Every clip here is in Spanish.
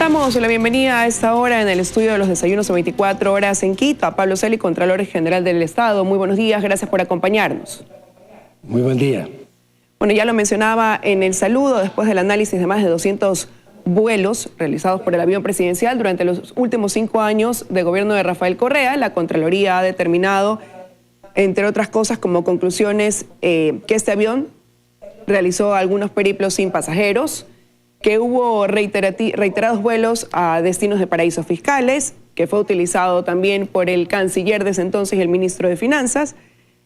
Damos la bienvenida a esta hora en el estudio de los desayunos a 24 horas en Quito a Pablo Celi, Contralor General del Estado. Muy buenos días, gracias por acompañarnos. Muy buen día. Bueno, ya lo mencionaba en el saludo, después del análisis de más de 200 vuelos realizados por el avión presidencial durante los últimos 5 años de gobierno de Rafael Correa, la Contraloría ha determinado, entre otras cosas, como conclusiones, que este avión realizó algunos periplos sin pasajeros, que hubo reiterados vuelos a destinos de paraísos fiscales, que fue utilizado también por el canciller de ese entonces y el ministro de Finanzas,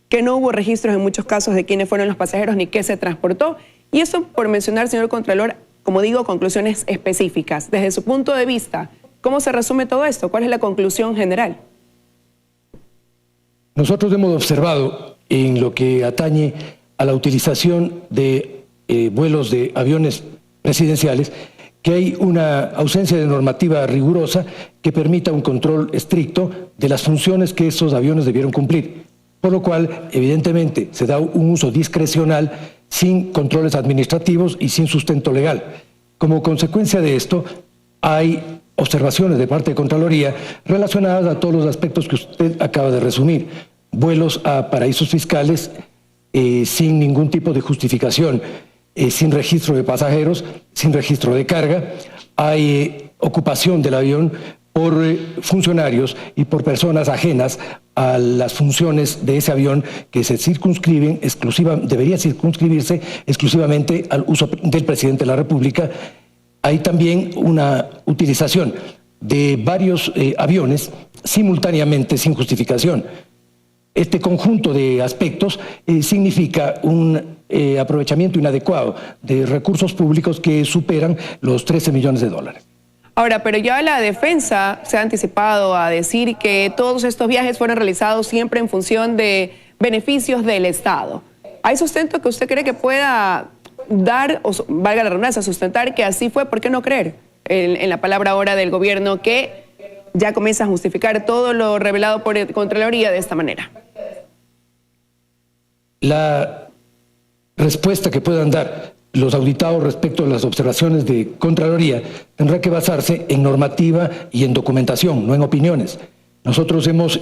que no hubo registros en muchos casos de quiénes fueron los pasajeros ni qué se transportó. Y eso por mencionar, señor Contralor, como digo, conclusiones específicas. Desde su punto de vista, ¿cómo se resume todo esto? ¿Cuál es la conclusión general? Nosotros hemos observado en lo que atañe a la utilización de vuelos de aviones presidenciales que hay una ausencia de normativa rigurosa que permita un control estricto de las funciones que esos aviones debieron cumplir, por lo cual evidentemente se da un uso discrecional sin controles administrativos y sin sustento legal. Como consecuencia de esto hay observaciones de parte de Contraloría relacionadas a todos los aspectos que usted acaba de resumir: vuelos a paraísos fiscales sin ningún tipo de justificación, sin registro de pasajeros, sin registro de carga, hay ocupación del avión por funcionarios y por personas ajenas a las funciones de ese avión que se circunscriben debería circunscribirse exclusivamente al uso del presidente de la República. Hay también una utilización de varios aviones simultáneamente sin justificación. Este conjunto de aspectos significa un aprovechamiento inadecuado de recursos públicos que superan los 13 millones de dólares. Ahora, pero ya la defensa se ha anticipado a decir que todos estos viajes fueron realizados siempre en función de beneficios del Estado. ¿Hay sustento que usted cree que pueda dar, o valga la redundancia, sustentar que así fue? ¿Por qué no creer en la palabra ahora del gobierno que ya comienza a justificar todo lo revelado por Contraloría de esta manera? La respuesta que puedan dar los auditados respecto a las observaciones de Contraloría tendrá que basarse en normativa y en documentación, no en opiniones. Nosotros hemos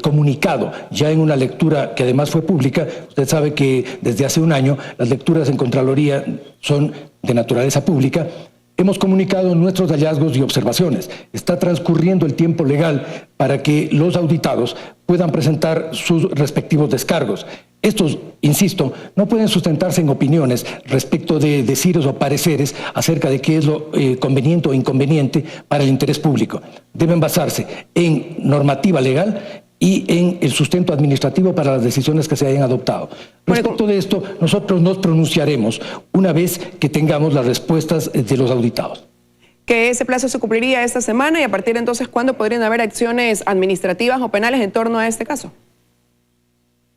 comunicado ya en una lectura que además fue pública. Usted sabe que desde hace un año las lecturas en Contraloría son de naturaleza pública. Hemos comunicado nuestros hallazgos y observaciones. Está transcurriendo el tiempo legal para que los auditados puedan presentar sus respectivos descargos. Estos, insisto, no pueden sustentarse en opiniones respecto de deciros o pareceres acerca de qué es lo conveniente o inconveniente para el interés público. Deben basarse en normativa legal y en el sustento administrativo para las decisiones que se hayan adoptado. Respecto de esto, nosotros nos pronunciaremos una vez que tengamos las respuestas de los auditados. Que ese plazo se cumpliría esta semana y a partir de entonces, ¿cuándo podrían haber acciones administrativas o penales en torno a este caso?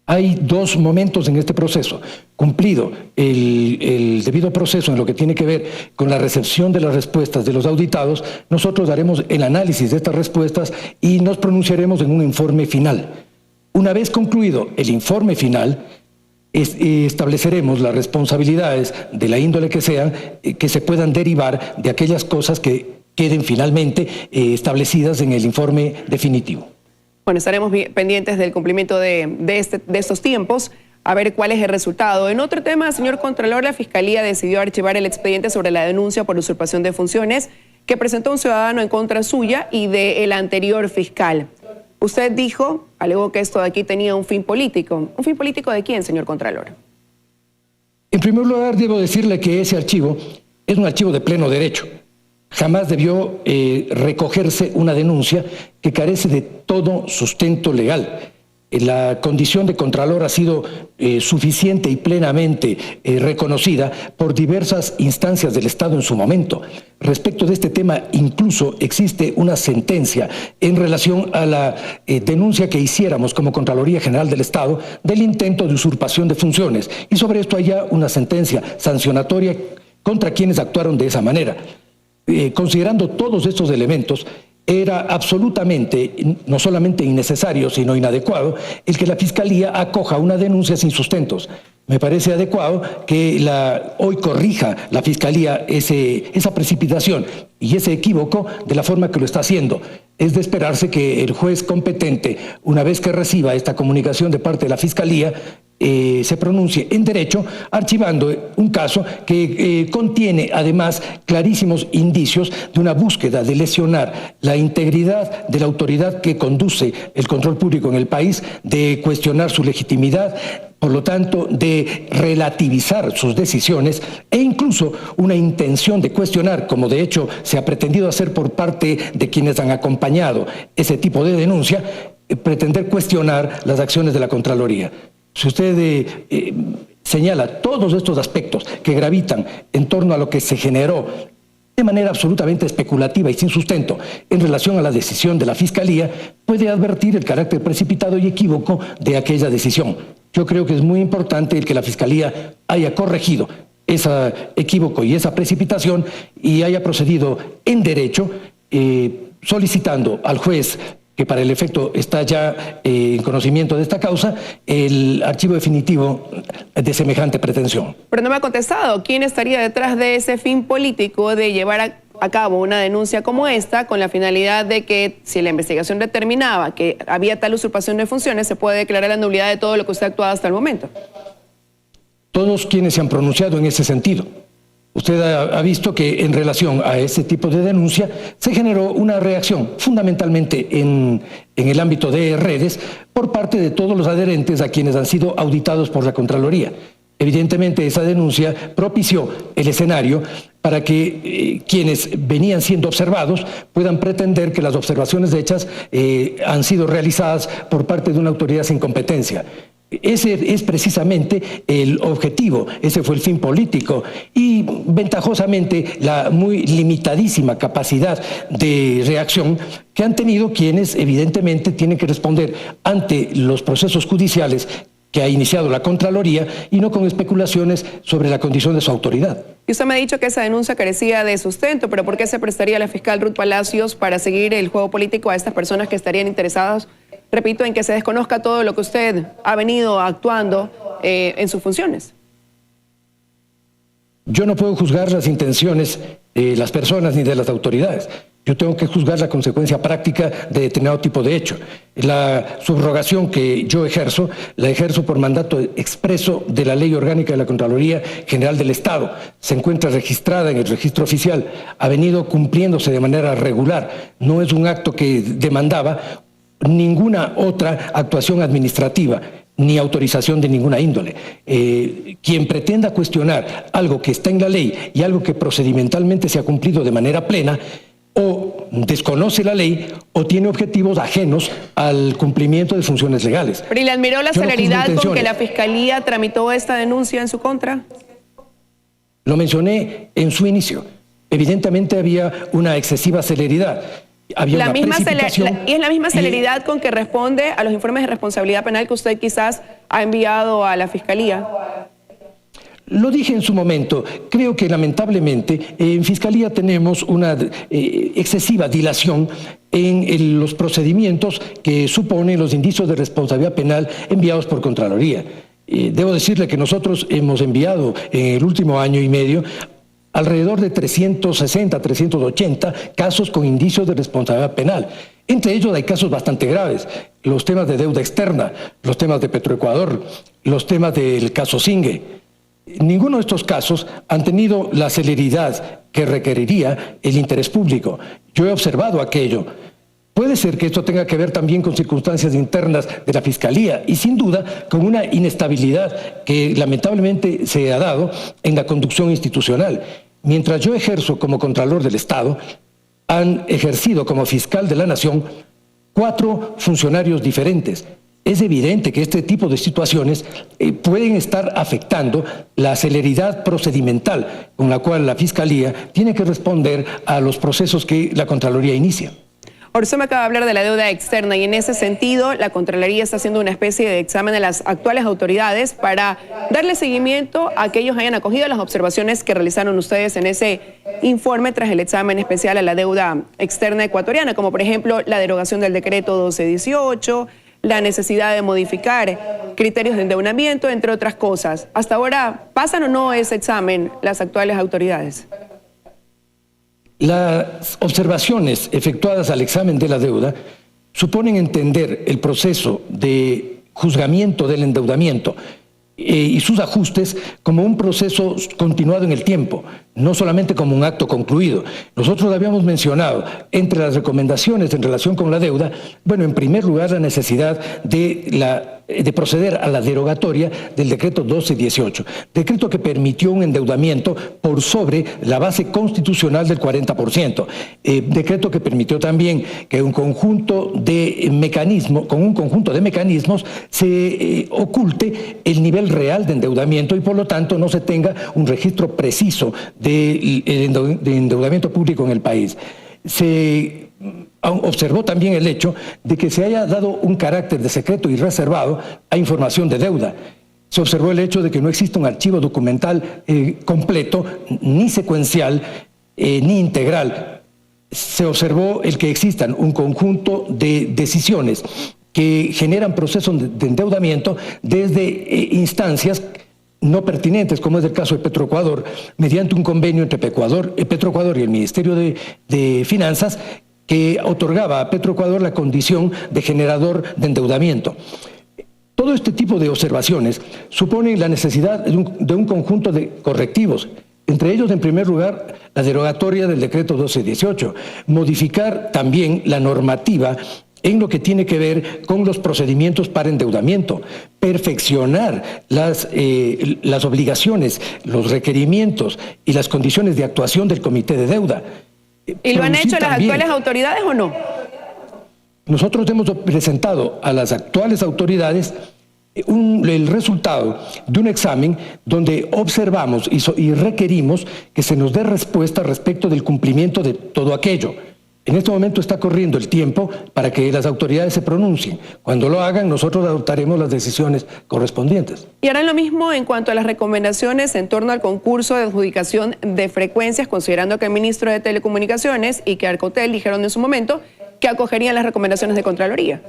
Hay dos momentos en este proceso. Cumplido el debido proceso en lo que tiene que ver con la recepción de las respuestas de los auditados, nosotros haremos el análisis de estas respuestas y nos pronunciaremos en un informe final. Una vez concluido el informe final, estableceremos las responsabilidades de la índole que sean, que se puedan derivar de aquellas cosas que queden finalmente establecidas en el informe definitivo. Bueno, estaremos pendientes del cumplimiento de estos tiempos, a ver cuál es el resultado. En otro tema, señor Contralor, la Fiscalía decidió archivar el expediente sobre la denuncia por usurpación de funciones que presentó un ciudadano en contra suya y del anterior fiscal. Usted dijo, alegó que esto de aquí tenía un fin político. ¿Un fin político de quién, señor Contralor? En primer lugar, debo decirle que ese archivo es un archivo de pleno derecho. Jamás debió recogerse una denuncia que carece de todo sustento legal. La condición de Contralor ha sido suficiente y plenamente reconocida por diversas instancias del Estado en su momento. Respecto de este tema, incluso existe una sentencia en relación a la denuncia que hiciéramos como Contraloría General del Estado del intento de usurpación de funciones. Y sobre esto hay ya una sentencia sancionatoria contra quienes actuaron de esa manera. Considerando todos estos elementos, era absolutamente, no solamente innecesario, sino inadecuado, el que la Fiscalía acoja una denuncia sin sustentos. Me parece adecuado que hoy corrija la Fiscalía esa precipitación y ese equívoco de la forma que lo está haciendo. Es de esperarse que el juez competente, una vez que reciba esta comunicación de parte de la Fiscalía, se pronuncie en derecho, archivando un caso que contiene además clarísimos indicios de una búsqueda de lesionar la integridad de la autoridad que conduce el control público en el país, de cuestionar su legitimidad, por lo tanto, de relativizar sus decisiones e incluso una intención de cuestionar, como de hecho se ha pretendido hacer por parte de quienes han acompañado ese tipo de denuncia, pretender cuestionar las acciones de la Contraloría. Si usted señala todos estos aspectos que gravitan en torno a lo que se generó de manera absolutamente especulativa y sin sustento en relación a la decisión de la Fiscalía, puede advertir el carácter precipitado y equívoco de aquella decisión. Yo creo que es muy importante el que la Fiscalía haya corregido ese equívoco y esa precipitación y haya procedido en derecho, solicitando al juez, que para el efecto está ya en conocimiento de esta causa, el archivo definitivo de semejante pretensión. Pero no me ha contestado. ¿Quién estaría detrás de ese fin político de llevar a cabo una denuncia como esta con la finalidad de que, si la investigación determinaba que había tal usurpación de funciones, se puede declarar la nulidad de todo lo que usted ha actuado hasta el momento? Todos quienes se han pronunciado en ese sentido. Usted ha visto que en relación a ese tipo de denuncia se generó una reacción fundamentalmente en el ámbito de redes por parte de todos los adherentes a quienes han sido auditados por la Contraloría. Evidentemente esa denuncia propició el escenario para que quienes venían siendo observados puedan pretender que las observaciones hechas han sido realizadas por parte de una autoridad sin competencia. Ese es precisamente el objetivo, ese fue el fin político y ventajosamente la muy limitadísima capacidad de reacción que han tenido quienes evidentemente tienen que responder ante los procesos judiciales que ha iniciado la Contraloría y no con especulaciones sobre la condición de su autoridad. Y usted me ha dicho que esa denuncia carecía de sustento, pero ¿por qué se prestaría la fiscal Ruth Palacios para seguir el juego político a estas personas que estarían interesadas, repito, en que se desconozca todo lo que usted ha venido actuando en sus funciones? Yo no puedo juzgar las intenciones de las personas ni de las autoridades. Yo tengo que juzgar la consecuencia práctica de determinado tipo de hecho. La subrogación que yo ejerzo, la ejerzo por mandato expreso de la Ley Orgánica de la Contraloría General del Estado. Se encuentra registrada en el registro oficial, ha venido cumpliéndose de manera regular. No es un acto que demandaba ninguna otra actuación administrativa, ni autorización de ninguna índole. Quien pretenda cuestionar algo que está en la ley y algo que procedimentalmente se ha cumplido de manera plena, o desconoce la ley o tiene objetivos ajenos al cumplimiento de funciones legales. ¿Pero y le admiró la celeridad con que la Fiscalía tramitó esta denuncia en su contra? Lo mencioné en su inicio. Evidentemente había una excesiva celeridad. Había una precipitación. ¿Y es la misma celeridad con que responde a los informes de responsabilidad penal que usted quizás ha enviado a la Fiscalía? Lo dije en su momento, creo que lamentablemente en Fiscalía tenemos una excesiva dilación en los procedimientos que suponen los indicios de responsabilidad penal enviados por Contraloría. Debo decirle que nosotros hemos enviado en el último año y medio alrededor de 360, 380 casos con indicios de responsabilidad penal. Entre ellos hay casos bastante graves, los temas de deuda externa, los temas de Petroecuador, los temas del caso Singue. Ninguno de estos casos han tenido la celeridad que requeriría el interés público. Yo he observado aquello. Puede ser que esto tenga que ver también con circunstancias internas de la Fiscalía y sin duda con una inestabilidad que lamentablemente se ha dado en la conducción institucional. Mientras yo ejerzo como Contralor del Estado, han ejercido como fiscal de la Nación 4 funcionarios diferentes. Es evidente que este tipo de situaciones pueden estar afectando la celeridad procedimental con la cual la Fiscalía tiene que responder a los procesos que la Contraloría inicia. Ahora usted me acaba de hablar de la deuda externa y en ese sentido la Contraloría está haciendo una especie de examen de las actuales autoridades para darle seguimiento a que ellos hayan acogido las observaciones que realizaron ustedes en ese informe tras el examen especial a la deuda externa ecuatoriana, como por ejemplo la derogación del decreto 1218, la necesidad de modificar criterios de endeudamiento, entre otras cosas. Hasta ahora, ¿pasan o no ese examen las actuales autoridades? Las observaciones efectuadas al examen de la deuda suponen entender el proceso de juzgamiento del endeudamiento y sus ajustes como un proceso continuado en el tiempo, no solamente como un acto concluido. Nosotros habíamos mencionado entre las recomendaciones en relación con la deuda, bueno, en primer lugar la necesidad de proceder a la derogatoria del decreto 1218, decreto que permitió un endeudamiento por sobre la base constitucional del 40%, decreto que permitió también que con un conjunto de mecanismos se oculte el nivel real de endeudamiento y por lo tanto no se tenga un registro preciso de endeudamiento público en el país. Se observó también el hecho de que se haya dado un carácter de secreto y reservado a información de deuda. Se observó el hecho de que no existe un archivo documental completo, ni secuencial, ni integral. Se observó el que existan un conjunto de decisiones que generan procesos de endeudamiento desde instancias no pertinentes, como es el caso de Petroecuador, mediante un convenio entre Petroecuador y el Ministerio de Finanzas, que otorgaba a Petroecuador la condición de generador de endeudamiento. Todo este tipo de observaciones supone la necesidad de un conjunto de correctivos, entre ellos, en primer lugar, la derogatoria del decreto 1218, modificar también la normativa en lo que tiene que ver con los procedimientos para endeudamiento, perfeccionar las obligaciones, los requerimientos y las condiciones de actuación del Comité de Deuda. ¿Y lo han hecho las actuales autoridades o no? Nosotros hemos presentado a las actuales autoridades el resultado de un examen donde observamos y requerimos que se nos dé respuesta respecto del cumplimiento de todo aquello. En este momento está corriendo el tiempo para que las autoridades se pronuncien. Cuando lo hagan, nosotros adoptaremos las decisiones correspondientes. ¿Y harán lo mismo en cuanto a las recomendaciones en torno al concurso de adjudicación de frecuencias, considerando que el ministro de Telecomunicaciones y que Arcotel dijeron en su momento que acogerían las recomendaciones de Contraloría?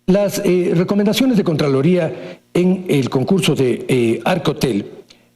Las recomendaciones de Contraloría en el concurso de Arcotel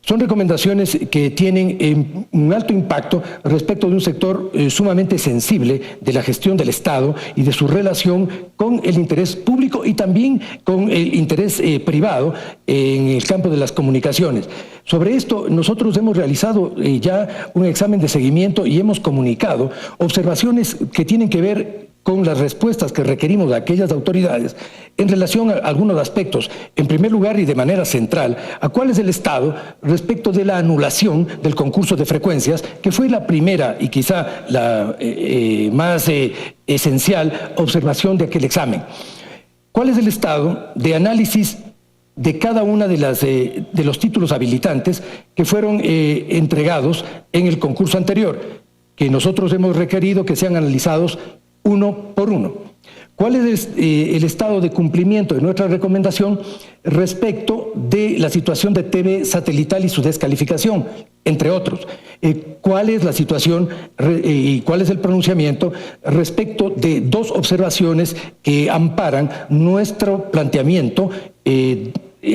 son recomendaciones que tienen un alto impacto respecto de un sector sumamente sensible de la gestión del Estado y de su relación con el interés público y también con el interés privado en el campo de las comunicaciones. Sobre esto, nosotros hemos realizado ya un examen de seguimiento y hemos comunicado observaciones que tienen que ver con las respuestas que requerimos de aquellas autoridades en relación a algunos aspectos. En primer lugar y de manera central, a cuál es el estado respecto de la anulación del concurso de frecuencias, que fue la primera y quizá la más esencial observación de aquel examen. ¿Cuál es el estado de análisis de cada una de los títulos habilitantes que fueron entregados en el concurso anterior, que nosotros hemos requerido que sean analizados uno por uno? ¿Cuál es el estado de cumplimiento de nuestra recomendación respecto de la situación de TV satelital y su descalificación, entre otros? ¿Cuál es la situación y cuál es el pronunciamiento respecto de dos observaciones que amparan nuestro planteamiento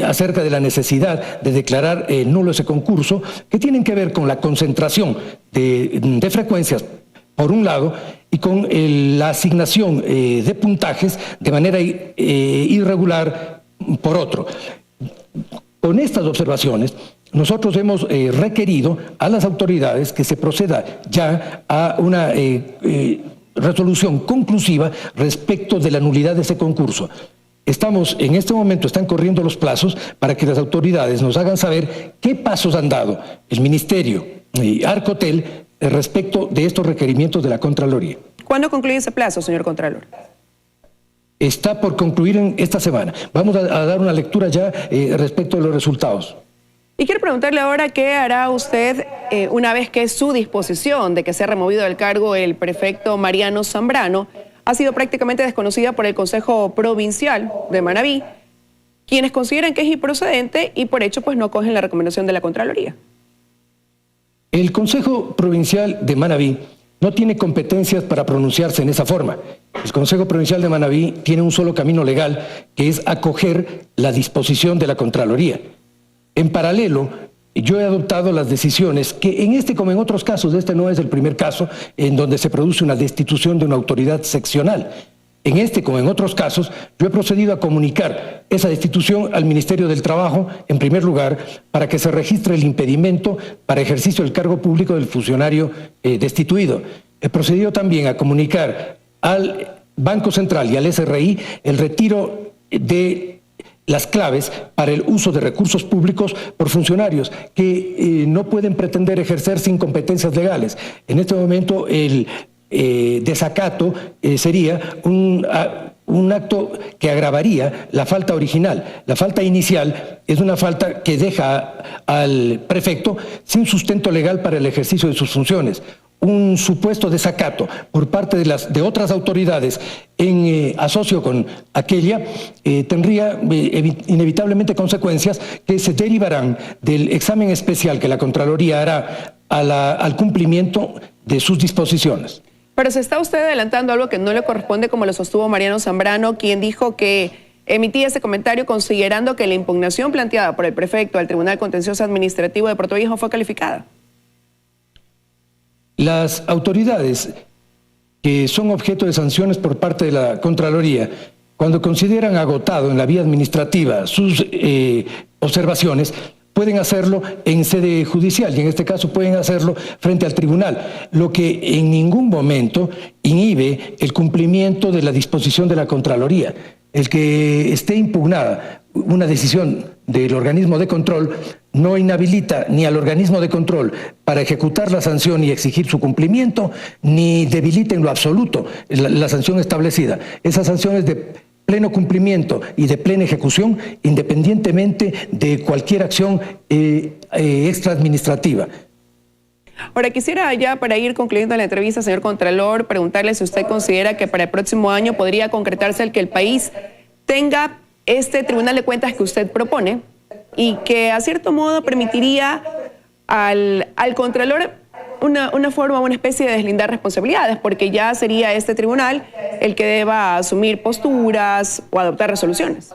acerca de la necesidad de declarar nulo ese concurso, que tienen que ver con la concentración de frecuencias, por un lado, y con la asignación de puntajes de manera irregular, por otro? Con estas observaciones, nosotros hemos requerido a las autoridades que se proceda ya a una resolución conclusiva respecto de la nulidad de ese concurso. En este momento están corriendo los plazos para que las autoridades nos hagan saber qué pasos han dado el Ministerio y Arcotel respecto de estos requerimientos de la Contraloría. ¿Cuándo concluye ese plazo, señor Contralor? Está por concluir en esta semana. Vamos a dar una lectura ya respecto de los resultados. Y quiero preguntarle ahora qué hará usted una vez que su disposición de que sea removido del cargo el prefecto Mariano Zambrano ha sido prácticamente desconocida por el Consejo Provincial de Manabí, quienes consideran que es improcedente y por hecho pues no acogen la recomendación de la Contraloría. El Consejo Provincial de Manabí no tiene competencias para pronunciarse en esa forma. El Consejo Provincial de Manabí tiene un solo camino legal, que es acoger la disposición de la Contraloría. En paralelo, yo he adoptado las decisiones que en este, como en otros casos, este no es el primer caso en donde se produce una destitución de una autoridad seccional. En este, como en otros casos, yo he procedido a comunicar esa destitución al Ministerio del Trabajo, en primer lugar, para que se registre el impedimento para ejercicio del cargo público del funcionario destituido. He procedido también a comunicar al Banco Central y al SRI el retiro de las claves para el uso de recursos públicos por funcionarios que no pueden pretender ejercer sin competencias legales. En este momento el desacato sería un acto que agravaría la falta original. La falta inicial es una falta que deja al prefecto sin sustento legal para el ejercicio de sus funciones. Un supuesto desacato por parte de otras autoridades en asocio con aquella tendría inevitablemente consecuencias que se derivarán del examen especial que la Contraloría hará al cumplimiento de sus disposiciones. Pero se está usted adelantando algo que no le corresponde, como lo sostuvo Mariano Zambrano, quien dijo que emitía ese comentario considerando que la impugnación planteada por el prefecto al Tribunal Contencioso Administrativo de Puerto Viejo fue calificada. Las autoridades que son objeto de sanciones por parte de la Contraloría, cuando consideran agotado en la vía administrativa sus observaciones, pueden hacerlo en sede judicial y en este caso pueden hacerlo frente al tribunal, lo que en ningún momento inhibe el cumplimiento de la disposición de la Contraloría. El que esté impugnada una decisión del organismo de control no inhabilita ni al organismo de control para ejecutar la sanción y exigir su cumplimiento, ni debilita en lo absoluto la sanción establecida. Esa sanción es de pleno cumplimiento y de plena ejecución, independientemente de cualquier acción extraadministrativa. Ahora, quisiera ya para ir concluyendo la entrevista, señor Contralor, preguntarle si usted considera que para el próximo año podría concretarse el que el país tenga este Tribunal de Cuentas que usted propone y que a cierto modo permitiría al Contralor una forma, una especie de deslindar responsabilidades, porque ya sería este tribunal el que deba asumir posturas o adoptar resoluciones.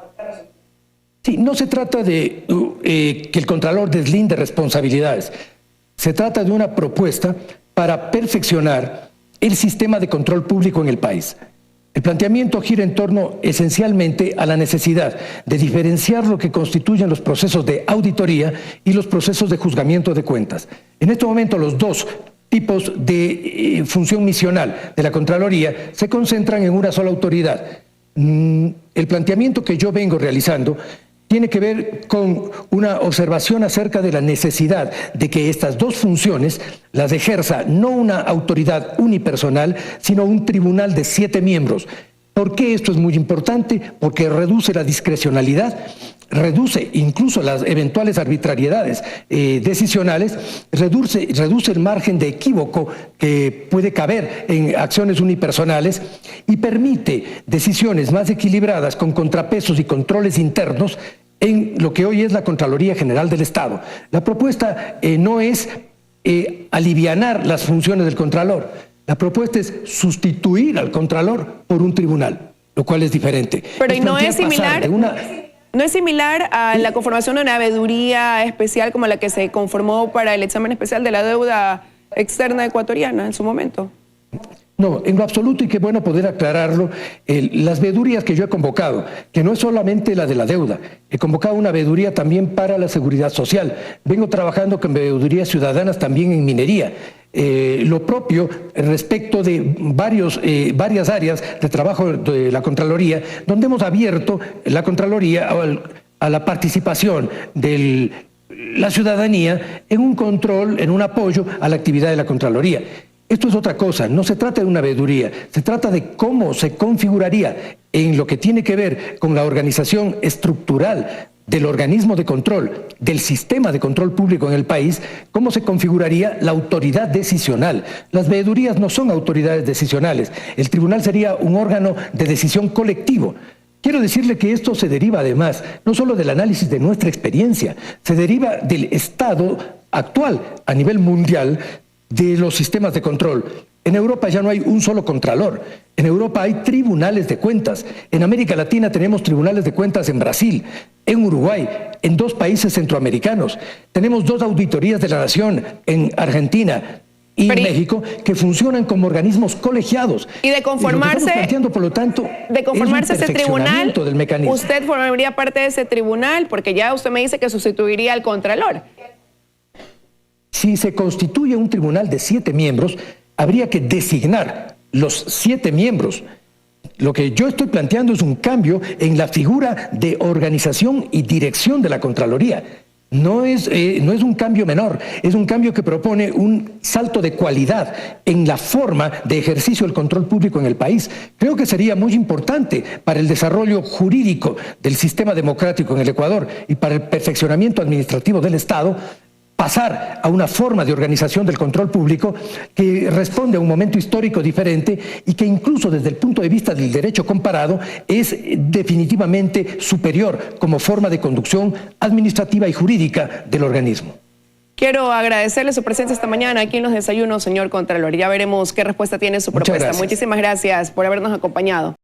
Sí, no se trata de que el Contralor deslinde responsabilidades. Se trata de una propuesta para perfeccionar el sistema de control público en el país. El planteamiento gira en torno esencialmente a la necesidad de diferenciar lo que constituyen los procesos de auditoría y los procesos de juzgamiento de cuentas. En este momento los dos tipos de función misional de la Contraloría se concentran en una sola autoridad. El planteamiento que yo vengo realizando tiene que ver con una observación acerca de la necesidad de que estas dos funciones las ejerza no una autoridad unipersonal, sino un tribunal de 7 miembros. ¿Por qué esto es muy importante? Porque reduce la discrecionalidad, reduce incluso las eventuales arbitrariedades decisionales, reduce el margen de equívoco que puede caber en acciones unipersonales y permite decisiones más equilibradas con contrapesos y controles internos en lo que hoy es la Contraloría General del Estado. La propuesta no es alivianar las funciones del Contralor, la propuesta es sustituir al Contralor por un tribunal, lo cual es diferente. Pero ¿y no es similar? ¿No es similar a la conformación de una veeduría especial como la que se conformó para el examen especial de la deuda externa ecuatoriana en su momento? No, en lo absoluto, y qué bueno poder aclararlo, las veedurías que yo he convocado, que no es solamente la de la deuda, he convocado una veeduría también para la seguridad social, vengo trabajando con veedurías ciudadanas también en minería, lo propio respecto de varias áreas de trabajo de la Contraloría, donde hemos abierto la Contraloría a la participación de la ciudadanía en un control, en un apoyo a la actividad de la Contraloría. Esto es otra cosa, no se trata de una veeduría, se trata de cómo se configuraría en lo que tiene que ver con la organización estructural del organismo de control, del sistema de control público en el país, cómo se configuraría la autoridad decisional. Las veedurías no son autoridades decisionales, el tribunal sería un órgano de decisión colectivo. Quiero decirle que esto se deriva además, no solo del análisis de nuestra experiencia, se deriva del estado actual a nivel mundial de los sistemas de control. En Europa ya no hay un solo contralor. En Europa hay tribunales de cuentas. En América Latina tenemos tribunales de cuentas en Brasil, en Uruguay, en 2 países centroamericanos. Tenemos 2 auditorías de la nación en Argentina y México, que funcionan como organismos colegiados. Y de conformarse, por lo tanto, de conformarse ese tribunal, del mecanismo. usted formaría parte de ese tribunal, porque ya usted me dice que sustituiría al contralor. Si se constituye un tribunal de 7 miembros, habría que designar los 7 miembros. Lo que yo estoy planteando es un cambio en la figura de organización y dirección de la Contraloría. No es un cambio menor, es un cambio que propone un salto de cualidad en la forma de ejercicio del control público en el país. Creo que sería muy importante para el desarrollo jurídico del sistema democrático en el Ecuador y para el perfeccionamiento administrativo del Estado, pasar a una forma de organización del control público que responde a un momento histórico diferente y que incluso desde el punto de vista del derecho comparado es definitivamente superior como forma de conducción administrativa y jurídica del organismo. Quiero agradecerle su presencia esta mañana aquí en Los Desayunos, señor Contralor. Ya veremos qué respuesta tiene su propuesta. Muchísimas gracias por habernos acompañado.